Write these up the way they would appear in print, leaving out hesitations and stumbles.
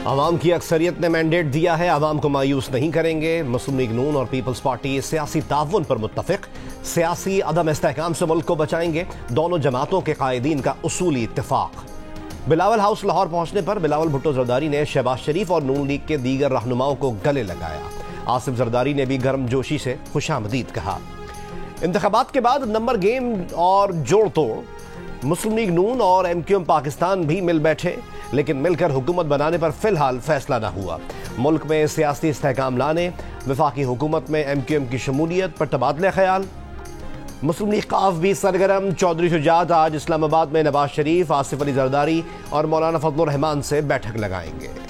आवाम की अक्सरियत ने मैंडेट दिया है, आवाम को मायूस नहीं करेंगे। मुस्लिम लीग नून और पीपल्स पार्टी सियासी ताउन पर मुत्तफिक, सियासी अदम इस्तेहकाम से मुल्क को बचाएंगे। दोनों जमातों के कायदीन का उसूली इत्तेफाक। बिलावल हाउस लाहौर पहुंचने पर बिलावल भुट्टो जरदारी ने शहबाज शरीफ और नून लीग के दीगर रहनुमाओं को गले लगाया। आसिफ जरदारी ने भी गर्मजोशी से खुशामदीद कहा। इंतखाबात के बाद नंबर गेम और जोड़ तोड़। मुस्लिम लीग नून और MQM पाकिस्तान भी मिल बैठे, लेकिन मिलकर हुकूमत बनाने पर फिलहाल फैसला न हुआ। मुल्क में सियासी इस्तेहकाम लाने, वफाकी हुकूमत में MQM की शमूलियत पर तबादले ख्याल। मुस्लिम लीग काफ भी सरगर्म। चौधरी शुजात आज इस्लामाबाद में नवाज शरीफ, आसिफ अली जरदारी और मौलाना फजलुर रहमान से बैठक लगाएंगे।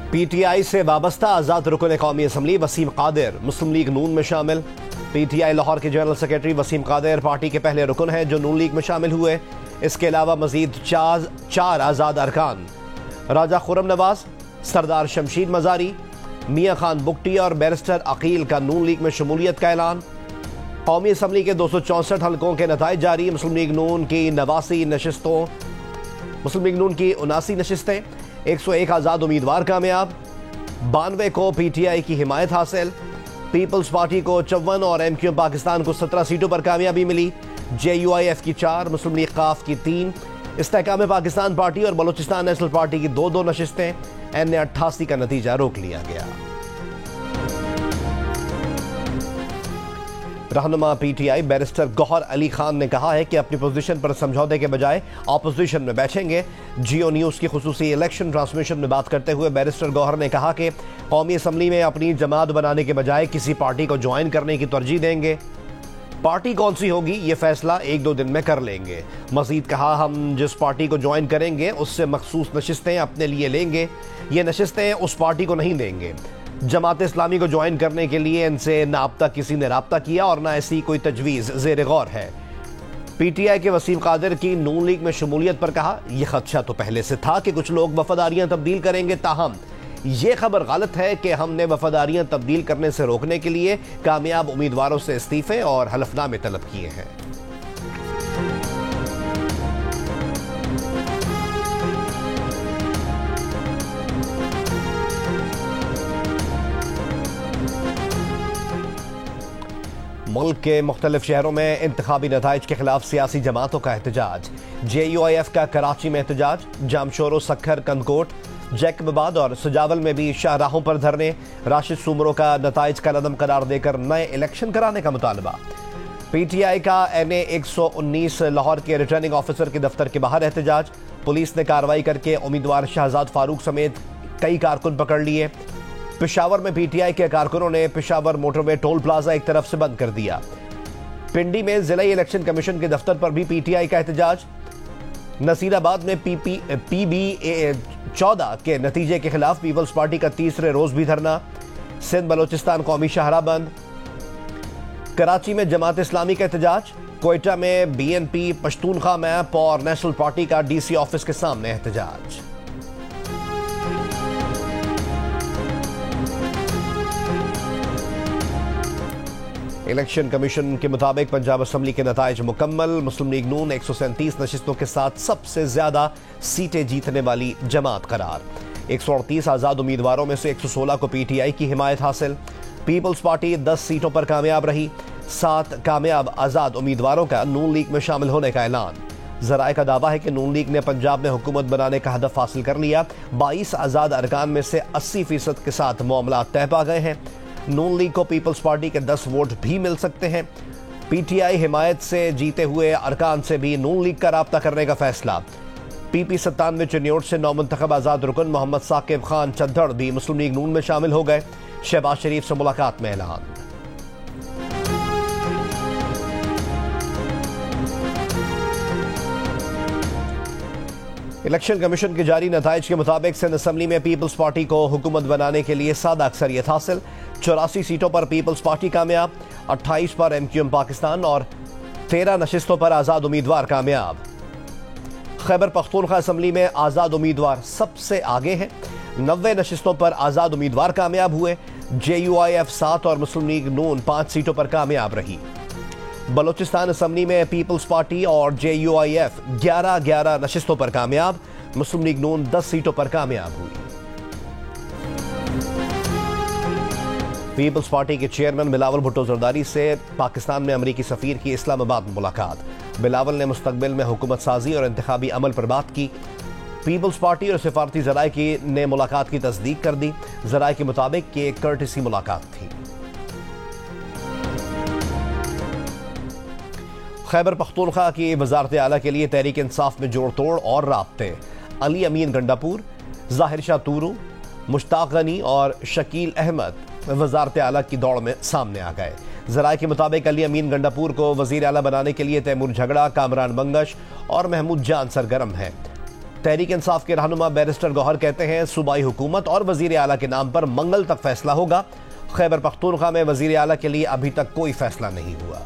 PTI से वाबस्ता आज़ाद रुकन कौमी असम्बली वसीम कादिर मुस्लिम लीग नून में शामिल। PTI लाहौर के general secretary Waseem Qadir party के पहले रुकन हैं जो नून लीग में शामिल हुए। इसके अलावा मजीद चार आज़ाद अरकान राजा खुरम नवाज, सरदार शमशीद मजारी, मियाँ खान बुगटी और बैरिस्टर अकील का नून लीग में शमूलियत का ऐलान। कौमी असम्बली के 264 हल्कों के नताइज जारी। मुस्लिम लीग नून की 89 नशिस्तों, मुस्लिम लीग नून की 79 नशिस्तें, 101 आज़ाद उम्मीदवार कामयाब, 92 को PTI की हिमायत हासिल। पीपल्स पार्टी को 54 और MQM पाकिस्तान को 17 सीटों पर कामयाबी मिली। JUIF की 4, मुस्लिम लीग काफ की 3, इस्तेहकाम पाकिस्तान पार्टी और बलोचिस्तान नेशनल पार्टी की 2 नशिस्तें। NA 88 का नतीजा रोक लिया गया। रहनुमा PTI बैरिस्टर गौहर अली खान ने कहा है कि अपनी पोजीशन पर समझौते के बजाय ऑपोजिशन में बैठेंगे। जियो न्यूज़ की खुसूसी इलेक्शन ट्रांसमिशन में बात करते हुए बैरिस्टर गौहर ने कहा कि कौमी असम्बली में अपनी जमात बनाने के बजाय किसी पार्टी को ज्वाइन करने की तरजीह देंगे। पार्टी कौन सी होगी ये फैसला 1-2 दिन में कर लेंगे। मजीद कहा, हम जिस पार्टी को ज्वाइन करेंगे उससे मखसूस नशिस्तें अपने लिए लेंगे, ये नशिस्तें उस पार्टी को नहीं देंगे। जमात इस्लामी को ज्वाइन करने के लिए इनसे ना अब तक किसी ने राब्ता किया और ना ऐसी कोई तजवीज़ ज़ेर गौर है। PTI के वसीम कादिर की नून लीग में शमूलियत पर कहा, यह खदशा तो पहले से था कि कुछ लोग वफादारियां तब्दील करेंगे, ताहम ये खबर गलत है कि हमने वफादारियां तब्दील करने से रोकने के लिए कामयाब उम्मीदवारों से इस्तीफे और हलफनामे तलब किए हैं। मुल्क के मुख्तलिफ शहरों में इंतखाबी नताइज के खिलाफ सियासी जमातों का एहतजाज। JUIF का कराची में एहतजाज, जामशोरो, सक्खर, कंदकोट, जैकबाबाद और सुजावल में भी शाहराहों पर धरने। राशिद सुमरो का नताइज का लदम करार देकर नए इलेक्शन कराने का मुतालबा। PTI का NA 119 लाहौर के रिटर्निंग ऑफिसर के दफ्तर के बाहर एहतजाज। पुलिस ने कार्रवाई करके उम्मीदवार शहजाद फारूक समेत कई कारकुन पकड़ लिए। पेशावर में PTI के कारकुनों ने पेशावर मोटरवे टोल प्लाजा एक तरफ से बंद कर दिया। पिंडी में जिला इलेक्शन कमीशन के दफ्तर पर भी PTI का एहतजाज। नसीराबाद में PB 14 के नतीजे के खिलाफ पीपल्स पार्टी का तीसरे रोज भी धरना। सिंध बलोचिस्तान कौमी शाहरा बंद। कराची में जमात इस्लामी का एहतजाज। कोयटा में BNP पश्तूनख्वा मैप और नेशनल पार्टी का DC ऑफिस के सामने एहतजाज। इलेक्शन कमीशन के मुताबिक पंजाब असम्बली के नताइज मुकम्मल। मुस्लिम लीग नून 137 नशिस्तों के साथ सबसे ज्यादा सीटें जीतने वाली जमात करार। 138 आज़ाद उम्मीदवारों में से 116 को PTI की हिमायत हासिल। पीपल्स पार्टी 10 सीटों पर कामयाब रही। 7 कामयाब आज़ाद उम्मीदवारों का नून लीग में शामिल होने का ऐलान। जराए का दावा है कि नून लीग ने पंजाब में हुकूमत बनाने का हदफ हासिल कर लिया। 22 आज़ाद अरकान में से 80% के साथ मामला तय पा गए हैं। नून लीग को पीपल्स पार्टी के 10 वोट भी मिल सकते हैं। PTI हिमायत से जीते हुए अरकान से भी नून लीग का राब्ता करने का फैसला। PP 97 चिन्योट से नौमुंतखब आज़ाद रुकन मोहम्मद साकिब खान चद्दड़ भी मुस्लिम लीग नून में शामिल हो गए। शहबाज शरीफ से मुलाकात में ऐलान। इलेक्शन कमीशन के जारी नताइज के मुताबिक सिंध असम्बली में पीपल्स पार्टी को हुकूमत बनाने के लिए सादा अक्सरियत हासिल। 84 सीटों पर पीपल्स पार्टी कामयाब, 28 पर MQM पाकिस्तान और 13 नशिस्तों पर आज़ाद उम्मीदवार कामयाब। खैबर पख्तूनख्वा असम्बली में आज़ाद उम्मीदवार सबसे आगे हैं। 90 नशिस्तों पर आज़ाद उम्मीदवार कामयाब हुए। JUIF 7 और मुस्लिम लीग नून 5 सीटों पर कामयाब रही। बलोचिस्तान असम्बली में पीपल्स पार्टी और JUIF 11-11 नशिस्तों पर कामयाब, मुस्लिम लीग नून 10 सीटों पर कामयाब हुई। पीपल्स पार्टी के चेयरमैन बिलावल भुट्टो जरदारी से पाकिस्तान में अमरीकी सफीर की इस्लामाबाद में मुलाकात। बिलावल ने मुस्तकबिल में हुकूमत साजी और इंतखाबी अमल पर बात की। पीपल्स पार्टी और सिफारती ज़राए की ने मुलाकात की तस्दीक कर दी। ज़राए के मुताबिक कि एक कर्टिसी मुलाकात थी। खैबर पख्तूनख्वा की वजारत आला के लिए तहरीक इंसाफ में जोड़ तोड़ और राब्ते। अली अमीन गंडापुर, जाहिर शाह तूरू, मुश्ताक गनी और शकील अहमद वजारत आला की दौड़ में सामने आ गए। ज़राए के मुताबिक अली अमीन गंडापुर को वजीर आला बनाने के लिए तैमूर झगड़ा, कामरान बंगश और महमूद जान सरगर्म है। तहरीक इंसाफ के रहनुमा बैरिस्टर गौहर कहते हैं सूबाई हुकूमत और वजीर आला के नाम पर मंगल तक फैसला होगा। खैबर पख्तूनख्वा में वजीर आला के लिए अभी तक कोई फैसला नहीं हुआ।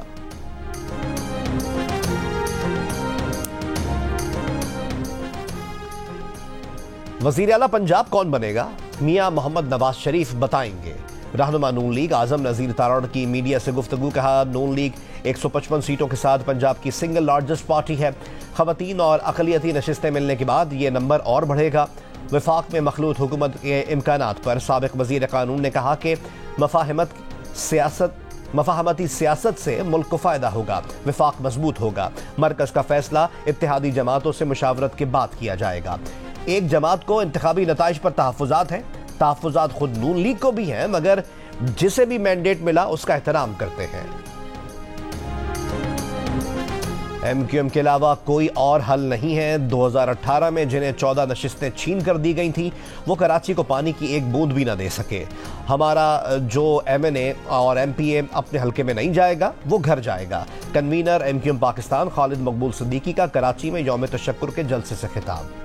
वजीर आला पंजाब कौन बनेगा, मियां मोहम्मद नवाज शरीफ बताएंगे। रहनुमा नून लीग आजम नजीर तारड़ की मीडिया से गुफ्तगू। कहा, नून लीग 155 सीटों के साथ पंजाब की सिंगल लार्जेस्ट पार्टी है। खवातीन और अकलियती नशिस्तें मिलने के बाद ये नंबर और बढ़ेगा। वफाक में मखलूत हुकूमत के इम्कानात पर साबिक वजीर कानून ने कहा कि मफाहमती सियासत से मुल्क को फायदा होगा, वफाक मजबूत होगा। मरकज का फैसला इत्तेहादी जमातों से मुशावरत के बाद किया जाएगा। एक जमात को इंतखाबी नताइज पर तहफ़्फ़ुज़ात हैं, तहफ़्फ़ुज़ात खुद नून लीग को भी हैं, मगर जिसे भी मैंडेट मिला उसका एहतराम करते हैं। MQM के अलावा कोई और हल नहीं है। 2018 में जिन्हें 14 नशिस्तें छीन कर दी गई थी, वो कराची को पानी की एक बूंद भी ना दे सके। हमारा जो MNA और MPA अपने हल्के में नहीं जाएगा, वो घर जाएगा। कन्वीनर MQM पाकिस्तान खालिद मकबूल सिद्दीकी का कराची में यौम तशक्कुर के जलसे से खिताब।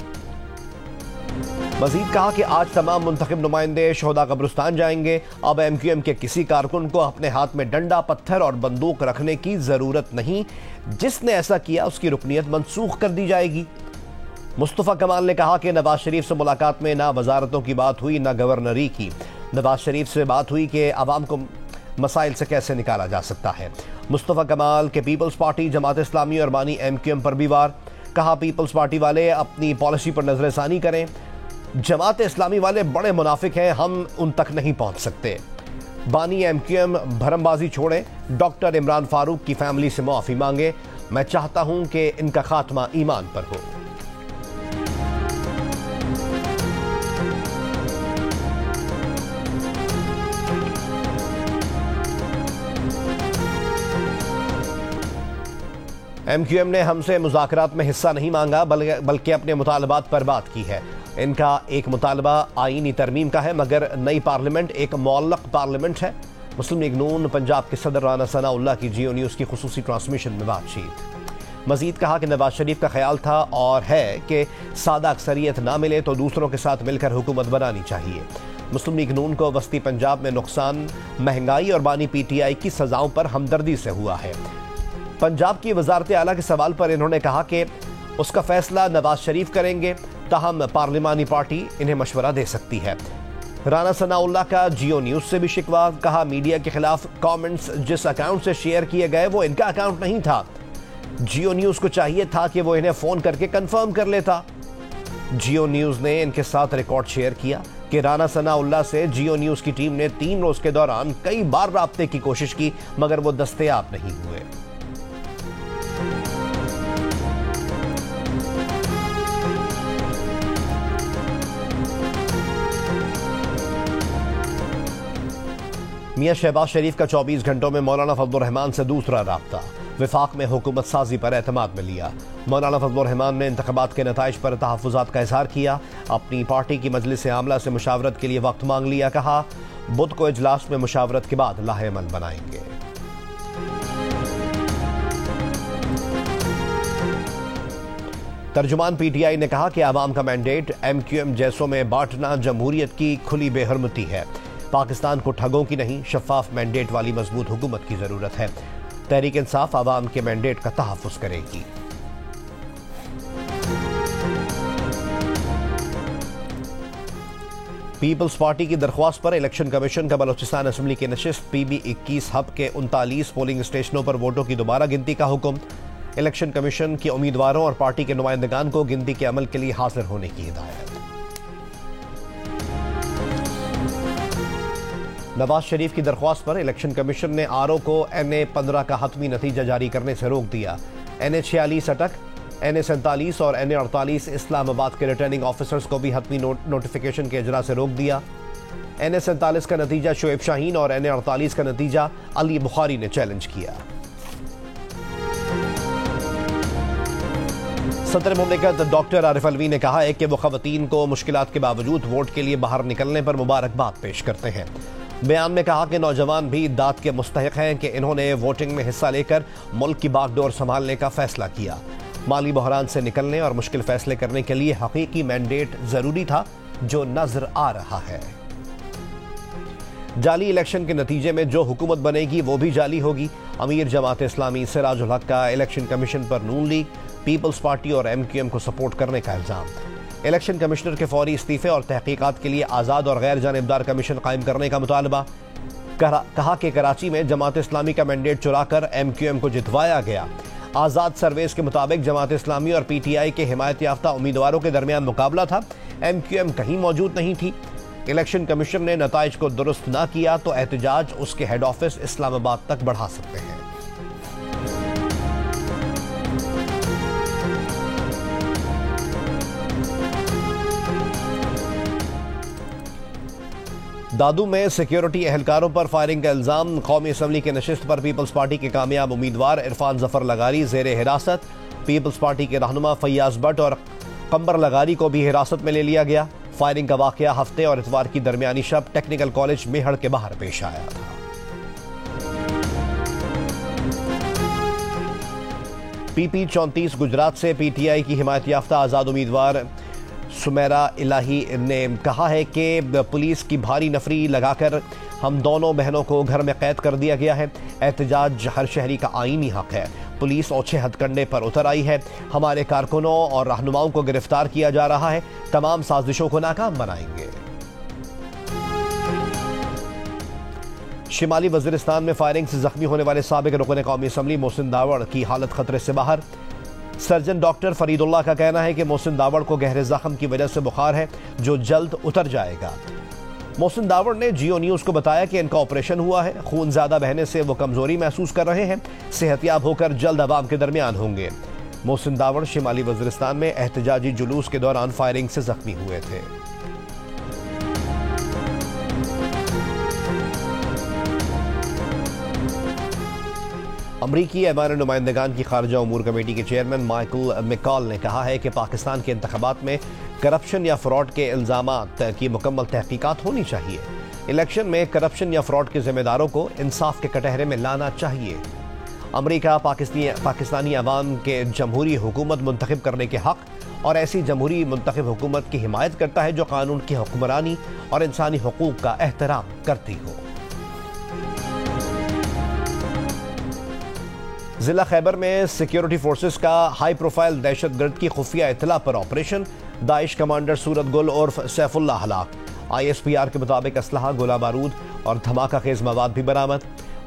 मजीद कहा कि आज तमाम मुंतखब नुमाइंदे शोहदा कब्रिस्तान जाएंगे। अब MQM के किसी कारकुन को अपने हाथ में डंडा, पत्थर और बंदूक रखने की जरूरत नहीं। जिसने ऐसा किया उसकी रुकनियत मनसूख कर दी जाएगी। मुस्तफ़ा कमाल ने कहा कि नवाज शरीफ से मुलाकात में ना वजारतों की बात हुई, ना गवर्नरी की। नवाज शरीफ से बात हुई कि आवाम को मसाइल से कैसे निकाला जा सकता है। मुस्तफ़ा कमाल के पीपल्स पार्टी, जमात इस्लामी और बानी MQM पर भी वार। कहा, पीपल्स पार्टी वाले अपनी पॉलिसी पर नजरसानी करें। जमात इस्लामी वाले बड़े मुनाफिक हैं, हम उन तक नहीं पहुंच सकते। बानी MQM भरमबाजी छोड़े, डॉक्टर इमरान फारूक की फैमिली से माफी मांगे। मैं चाहता हूं कि इनका खात्मा ईमान पर हो। MQM ने हमसे मुज़ाकरात में हिस्सा नहीं मांगा, बल्कि अपने मुतालबात पर बात की है। इनका एक मुतालबा आईनी तरमीम का है, मगर नई पार्लियामेंट एक मुअल्लक़ पार्लियामेंट है। मुस्लिम लीग नून पंजाब के सदर राना सनाउल्लाह की जियो न्यूज़ की खुसूसी ट्रांसमिशन में बातचीत। मजीद कहा कि नवाज शरीफ का ख्याल था और है कि सादा अक्सरियत ना मिले तो दूसरों के साथ मिलकर हुकूमत बनानी चाहिए। मुस्लिम लीग नून को वस्ती पंजाब में नुकसान, महंगाई और बानी PTI की सजाओं पर हमदर्दी से हुआ है। पंजाब की वजारत आला के सवाल पर इन्होंने कहा कि उसका फैसला नवाज शरीफ करेंगे, ताहम पार्लिमानी पार्टी इन्हें मशवरा दे सकती है। राना सनाउल्लाह का जियो न्यूज़ से भी शिकवा। कहा, मीडिया के खिलाफ कमेंट्स जिस अकाउंट से शेयर किए गए वो इनका अकाउंट नहीं था। जियो न्यूज़ को चाहिए था कि वो इन्हें फ़ोन करके कंफर्म कर लेता। जियो न्यूज़ ने इनके साथ रिकॉर्ड शेयर किया कि राना सनाउल्लाह से जियो न्यूज़ की टीम ने 3 रोज़ के दौरान कई बार राब्ते की कोशिश की, मगर वो दस्तयाब नहीं हुए। मियां शहबाज शरीफ का 24 घंटों में मौलाना फजलुर रहमान से दूसरा राब्ता। वफाक में हुकूमत साजी पर एतमाद में लिया। मौलाना फजलुर रहमान ने इंतखाबात के नताइज पर तहफ़्फ़ुज़ात का इज़हार किया। अपनी पार्टी की मजलिस आमला से मुशावरत के लिए वक्त मांग लिया। कहा, बुध को इजलास में मुशावरत के बाद लाहेअमल बनाएंगे। तर्जुमान PTI ने कहा कि आवाम का मैंडेट MQM जैसों में बांटना जमहूरियत की खुली बेहरमती है। पाकिस्तान को ठगों की नहीं, शफाफ मैंडेट वाली मजबूत हुकूमत की जरूरत है। तहरीक इंसाफ आवाम के मैंडेट का तहफ़्फ़ुज़ करेगी। पीपल्स पार्टी की दरख्वास्त पर इलेक्शन कमीशन का बलोचिस्तान असेंबली की नशिस्त PB-21 हब के 39 पोलिंग स्टेशनों पर वोटों की दोबारा गिनती का हुक्म। इलेक्शन कमीशन के उम्मीदवारों और पार्टी के नुमाइंदगान को गिनती के अमल के लिए हाजिर होने की हिदायत। नवाज शरीफ की दरख्वास्त पर इलेक्शन कमीशन ने RO को NA-15 का हतमी नतीजा जारी करने से रोक दिया। NA-46 अटक, NA-47 और NA-48 इस्लामाबाद के रिटर्निंग ऑफिसर्स को भी हतमी नोटिफिकेशन के इजरा से रोक दिया। NA-47 का नतीजा शोएब शाहीन और NA-48 का नतीजा अली बुखारी ने चैलेंज किया। सदर मुमलिकत डॉक्टर आरिफ अलवी ने कहा है कि वो खवातीन को मुश्किलात के बावजूद वोट के लिए बाहर निकलने पर मुबारकबाद पेश करते हैं। बयान में कहा कि नौजवान भी दाद के मुस्तहिक हैं कि इन्होंने वोटिंग में हिस्सा लेकर मुल्क की बागडोर संभालने का फैसला किया। माली बहरान से निकलने और मुश्किल फैसले करने के लिए हकीकी मैंडेट जरूरी था, जो नजर आ रहा है। जाली इलेक्शन के नतीजे में जो हुकूमत बनेगी वो भी जाली होगी। अमीर जमात इस्लामी सिराजुल हक का इलेक्शन कमीशन पर नून लीग, पीपल्स पार्टी और MQM को सपोर्ट करने का इल्जाम। इलेक्शन कमिश्नर के फौरी इस्तीफे और तहकीकात के लिए आज़ाद और गैर जानिबदार कमीशन कायम करने का मुतालबा। कहा कि कराची में जमात इस्लामी का मैंडेट चुराकर MQM को जितवाया गया। आज़ाद सर्वेस के मुताबिक जमात इस्लामी और PTI के हिमायत याफ्ता उम्मीदवारों के दरमियान मुकाबला था। MQM कहीं मौजूद नहीं थी। इलेक्शन कमीशन ने नताइज को दुरुस्त ना किया तो एहतजाज उसके हेड ऑफिस इस्लामाबाद तक बढ़ा सकते हैं। दादू में सिक्योरिटी एहलकारों पर फायरिंग का इल्जाम। कौमी असम्बली के नशिस्त पर पीपल्स पार्टी के कामयाब उम्मीदवार इरफान जफर लगारी जेर हिरासत। पीपल्स पार्टी के रहनुमा फैयाज भट्ट और कंबर लगारी को भी हिरासत में ले लिया गया। फायरिंग का वाकया हफ्ते और इतवार की दरमियानी शब टेक्निकल कॉलेज मेहड़ के बाहर पेश आया था। PP-34 गुजरात से PTI की हिमायत याफ्ता आज़ाद उम्मीदवार सुमेरा इलाही ने कहा है कि पुलिस की भारी नफरी लगाकर हम दोनों बहनों को घर में कैद कर दिया गया है। एहतजाज हर शहरी का आईनी हक है। पुलिस ओछे हथकंडे पर उतर आई है। हमारे कारकुनों और रहनुमाओं को गिरफ्तार किया जा रहा है। तमाम साजिशों को नाकाम बनाएंगे। शिमाली वजीरिस्तान में फायरिंग से जख्मी होने वाले साबिक रुकन कौमी असम्बली मोहसिन दावड़ की हालत खतरे से बाहर। सर्जन डॉक्टर फरीदुल्लाह का कहना है कि मोहसिन दावड़ को गहरे जख्म की वजह से बुखार है, जो जल्द उतर जाएगा। मोहसिन दावड़ ने जियो न्यूज को बताया कि इनका ऑपरेशन हुआ है। खून ज्यादा बहने से वो कमजोरी महसूस कर रहे हैं। सेहतियाब होकर जल्द अवाम के दरमियान होंगे। मोहसिन दावड़ शिमाली वजीरिस्तान में एहतजाजी जुलूस के दौरान फायरिंग से जख्मी हुए थे। अमरीकी ऐवान नुमाइंदगान की खारजा उमूर कमेटी के चेयरमैन माइकल मैकॉल ने कहा है कि पाकिस्तान के इंतखाबात में करप्शन या फ्रॉड के इल्जामात की मुकम्मल तहकीकात होनी चाहिए। इलेक्शन में करप्शन या फ्रॉड के जिम्मेदारों को इंसाफ के कटहरे में लाना चाहिए। अमरीका पाकिस्तानी अवाम के जमहूरी हुकूमत मुंतखब करने के हक और ऐसी जमहूरी मुंतखब हुकूमत की हिमायत करता है जो कानून की हुक्मरानी और इंसानी हकूक का एहतराम करती हो। जिला खैबर में सिक्योरिटी फोर्सेस का हाई प्रोफाइल दहशतगर्द की खुफिया इतला पर ऑपरेशन। दाइश कमांडर सूरत गुल उर्फ सैफुल्लाह हलाक। ISPR के मुताबिक असलहा, गोला बारूद और धमाका खेज मवाद भी बरामद।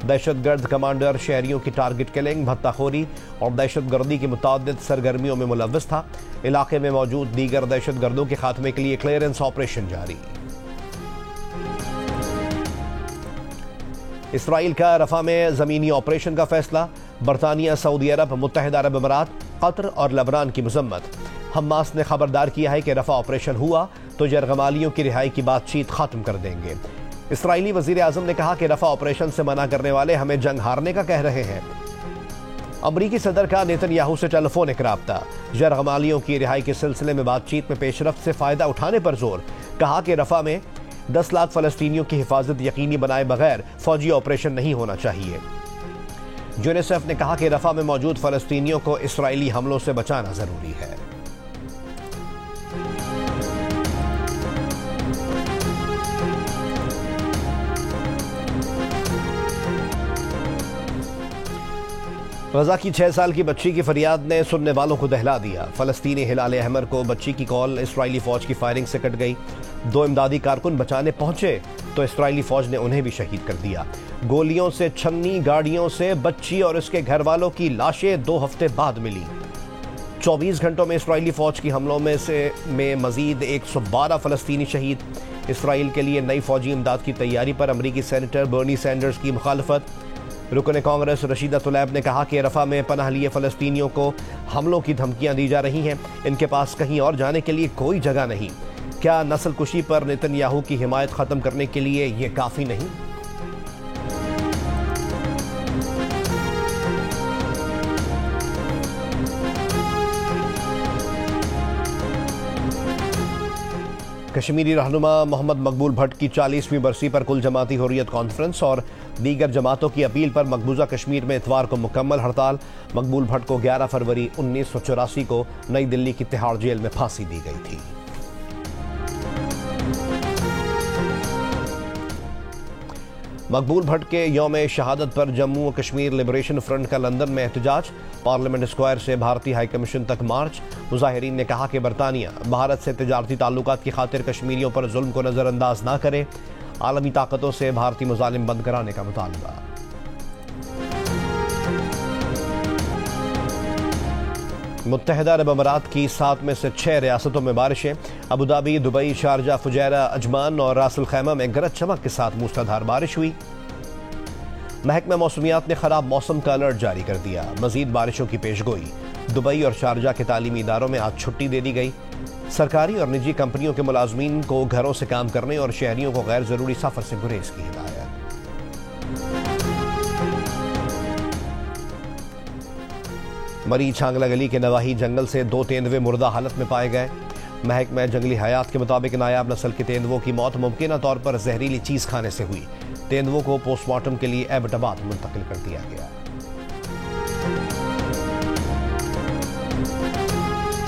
दहशतगर्द कमांडर शहरियों की टारगेट किलिंग, भत्ताखोरी और दहशतगर्दी की मुतादिद सरगर्मियों में मुलव्वस था। इलाके में मौजूद दीगर दहशतगर्दों के खात्मे के लिए क्लियरेंस ऑपरेशन जारी। इसराइल का रफा में जमीनी ऑपरेशन का फैसला। बरतानिया, सऊदी अरब, मुत्तहिदा अरब अमीरात, कतर और लबनान की मजम्मत। हमास ने खबरदार किया है कि रफा ऑपरेशन हुआ तो यरगमालियों की रिहाई की बातचीत खत्म कर देंगे। इसराइली वजीर आजम ने कहा कि रफा ऑपरेशन से मना करने वाले हमें जंग हारने का कह रहे हैं। अमरीकी सदर का नेतन्याहू से टेलीफोनिक राब्ता। यरगमालियों की रिहाई के सिलसिले में बातचीत में पेशरफ्त से फायदा उठाने पर जोर। कहा कि रफा में 10 लाख फलस्तीनियों की हिफाजत यकीनी बनाए बगैर फौजी ऑपरेशन नहीं होना चाहिए। यूनिसेफ ने कहा कि रफा में मौजूद फलस्तीनियों को इसराइली हमलों से बचाना जरूरी है। गजा की 6 साल की बच्ची की फरियाद ने सुनने वालों को दहला दिया। फलस्तीनी हिलाल अहमर को बच्ची की कॉल इस्राएली फौज की फायरिंग से कट गई। 2 इमदादी कारकुन बचाने पहुंचे तो इस्राएली फौज ने उन्हें भी शहीद कर दिया। गोलियों से छन्नी गाड़ियों से बच्ची और उसके घर वालों की लाशें 2 हफ्ते बाद मिली। 24 घंटों में इस्राएली फौज की हमलों में मजीद 112 फलस्तीनी शहीद। इसराइल के लिए नई फौजी इमदाद की तैयारी पर अमरीकी सेनेटर बर्नी सैंडर्स की मुखालफत। रुकन कांग्रेस रशीदा तुलैब ने कहा कि रफा में पनाह लिए फलस्तीनियों को हमलों की धमकियां दी जा रही हैं। इनके पास कहीं और जाने के लिए कोई जगह नहीं। क्या नस्ल कुशी पर नेतन्याहू की हिमायत खत्म करने के लिए ये काफी नहीं? कश्मीरी रहनुमा मोहम्मद मकबूल भट्ट की 40वीं बरसी पर कुल जमाती हुर्रियत कॉन्फ्रेंस और दीगर जमातों की अपील पर मकबूजा कश्मीर में इतवार को मुकम्मल हड़ताल। मकबूल भट्ट को 11 फरवरी 1984 को नई दिल्ली की तिहाड़ जेल में फांसी दी गई थी। मकबूल भट्ट के यौम शहादत पर जम्मू और कश्मीर लिबरेशन फ्रंट का लंदन में एहतजाज। पार्लियामेंट स्क्वायर से भारतीय हाई कमीशन तक मार्च। मुजाहिरीन ने कहा कि बरतानिया भारत से तिजारती ताल्लुकात की खातिर कश्मीरियों पर जुल्म को नजरअंदाज न करे। आलमी ताकतों से भारतीय मुजालिम बंद कराने का मुतालबा। मुत्तहिदा अरब अमारात की 7 में से 6 रियासतों में बारिशें। Abu Dhabi, Dubai, Sharjah, Fujairah, Ajman और रास अल खैमा में गरज चमक के साथ मूसलाधार बारिश हुई। महकमा मौसमियात ने खराब मौसम का अलर्ट जारी कर दिया। मजीद बारिशों की पेशगोई। दुबई और शारजा के तालीमी इदारों में आज छुट्टी दे दी गई। सरकारी और निजी कंपनियों के मुलाजमीन को घरों से काम करने और शहरियों को गैर जरूरी सफर से गुरेज की हिदायत। मरी छांगला गली के नवाही जंगल से 2 तेंदुए मुर्दा हालत में पाए गए। महकमा जंगली हयात के मुताबिक नायाब नस्ल के तेंदुओं की मौत मुमकिन तौर पर जहरीली चीज खाने से हुई। तेंदुओं को पोस्टमार्टम के लिए एबटाबाद मुंतकिल कर दिया गया।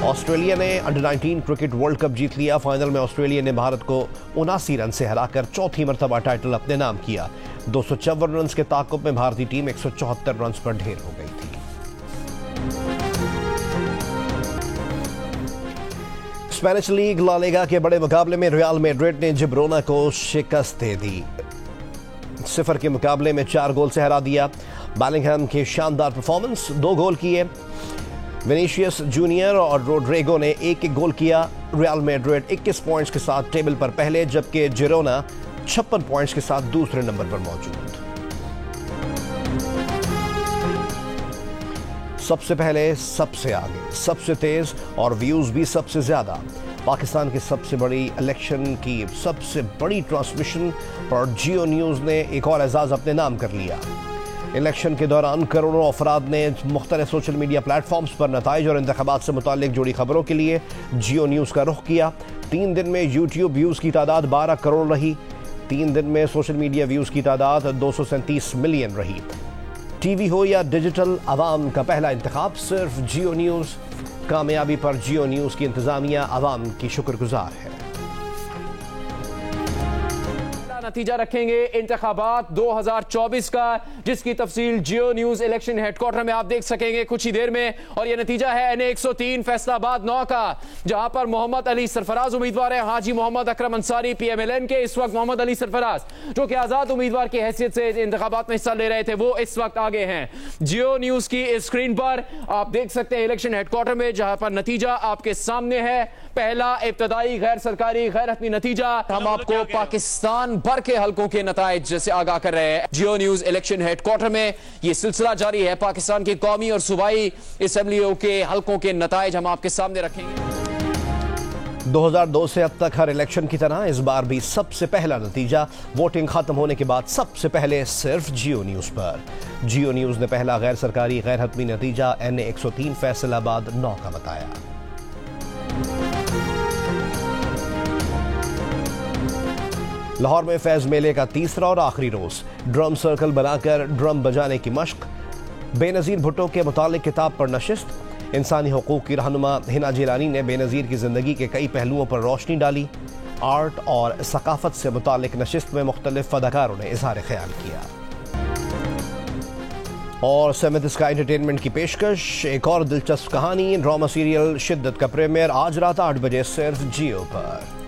ऑस्ट्रेलिया ने अंडर-19 क्रिकेट वर्ल्ड कप जीत लिया। फाइनल में ऑस्ट्रेलिया ने भारत को 79 रन से हराकर चौथी मरतबा टाइटल अपने नाम किया। 254 रन के ताक़ुब में भारतीय टीम 174 रन पर ढेर हो गई थी। स्पेनिश लीग ला लीगा के बड़े मुकाबले में रियल मैड्रिड ने जिब्रोना को शिकस्त दे दी। 0 के मुकाबले में 4 गोल से हरा दिया। बेलिंगहम के शानदार परफॉर्मेंस, 2 गोल किए। विनीशियस जूनियर और रोड्रिगो ने 1-1 गोल किया। रियल मैड्रिड 21 पॉइंट्स के साथ टेबल पर पहले, जबकि जिरोना 56 पॉइंट्स के साथ दूसरे नंबर पर मौजूद। सबसे पहले, सबसे आगे, सबसे तेज और व्यूज भी सबसे ज्यादा। पाकिस्तान की सबसे बड़ी इलेक्शन की सबसे बड़ी ट्रांसमिशन पर जियो न्यूज ने एक और एजाज अपने नाम कर लिया। इलेक्शन के दौरान करोड़ों अफराद ने मुख्तलिफ सोशल मीडिया प्लेटफॉर्म्स पर नताइज और इंतखाबात से मुताल्लिक जुड़ी खबरों के लिए जियो न्यूज़ का रुख किया। 3 दिन में यूट्यूब व्यूज़ की तादाद 12 करोड़ रही। 3 दिन में सोशल मीडिया व्यूज़ की तादाद 237 मिलियन रही। टीवी हो या डिजिटल, अवाम का पहला इंतखाब सिर्फ जियो न्यूज़। कामयाबी पर जियो न्यूज़ की इंतजामिया अवाम की शुक्रगुजार है। नतीजा रखेंगे इंतखाबात 2024 का, जिसकी तफसील जियो न्यूज इलेक्शन हेडक्वार्टर में आप देख सकेंगे कुछ ही देर में। और यह नतीजा है NA 103 फैसलाबाद 9 का, जहां पर मोहम्मद अली सरफराज उम्मीदवार है। हाजी मोहम्मद अकरम अंसारी PMLN के। इस वक्त मोहम्मद अली सरफराज, जो कि आजाद उम्मीदवार की हैसियत से इंतखाबात में हिस्सा ले रहे थे, वो इस वक्त आगे हैं। जियो न्यूज की स्क्रीन पर आप देख सकते हैं इलेक्शन हेडक्वार्टर में, जहां पर नतीजा आपके सामने है। पहला इब्तदाई गैर सरकारी गैर हतमी नतीजा। हम आपको पाकिस्तान भर के हलकों के नताइज से आगाह कर रहे हैं। जियो न्यूज इलेक्शन हेडक्वार्टर में यह सिलसिला जारी है। पाकिस्तान की कौमी और सूबाई असेंबलियों के हलकों के नताइज हम आपके सामने रखेंगे। 2002 से अब तक हर इलेक्शन की तरह इस बार भी सबसे पहला नतीजा वोटिंग खत्म होने के बाद सबसे पहले सिर्फ जियो न्यूज पर। जियो न्यूज ने पहला गैर सरकारी गैर हतमी नतीजा NA 103 फैसलाबाद 9 का बताया। लाहौर में फैज मेले का तीसरा और आखिरी रोज ड्रम सर्कल बनाकर ड्रम बजाने की मश्क। बेनजीर भुट्टो के मुतालिक किताब पर नशिस्त। इंसानी हुकूक की रहनुमा हिना जिलानी ने बेनजीर की जिंदगी के कई पहलुओं पर रोशनी डाली। आर्ट और सकाफत से मुतालिक नशिस्त में मुख्तलिफ फदाकारों ने इजहार ख्याल किया। और समित स्काई एंटरटेनमेंट की पेशकश एक और दिलचस्प कहानी ड्रामा सीरियल शिद्दत का प्रीमियर आज रात 8 बजे सिर्फ जियो पर।